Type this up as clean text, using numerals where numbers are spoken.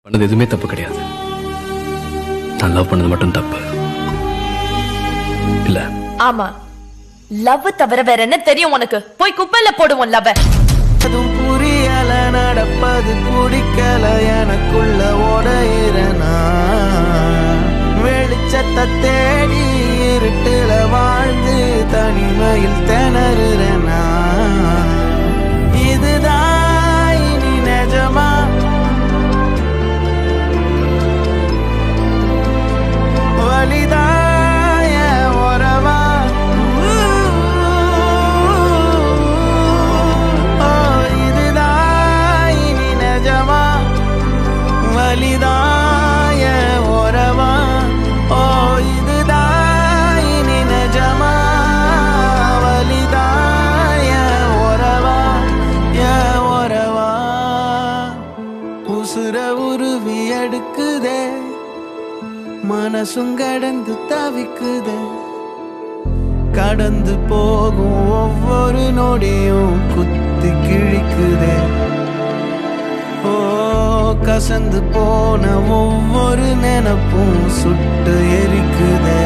பண்ணது எதுவுமே தப்பு கிடையாது. நான் லவ் பண்ணது மட்டும் தப்பு இல்ல. ஆமா, லவ் தவிர வேற என்ன தெரியும் உனக்கு? போய் குப்பையில போடுவோம் லவ். அதுவும் புரியல, நடப்பது பிடிக்கல, எனக்குள்ள ஓடையிறனா வெளிச்சத்தை தேடி இருட்டுல வாழ்ந்து தனிமையில் திணறுறனா. இதுதான் இனி நிஜமா? வலிதாய உறவா? இதுதான் இனி நிஜமா? வலிதாய உறவா? ஓ இதுதான் இனி நிஜமா? வலிதாய உறவா? உறவா உசுர உருவி எடுக்குதே, மனசும் கடந்து தவிக்குதே, கடந்து போகும் ஒவ்வொரு நொடியும் குத்தி கிழிக்குதே. ஓ கசந்து போன ஒவ்வொரு நினைப்பும் சுட்டு எரிக்குதே.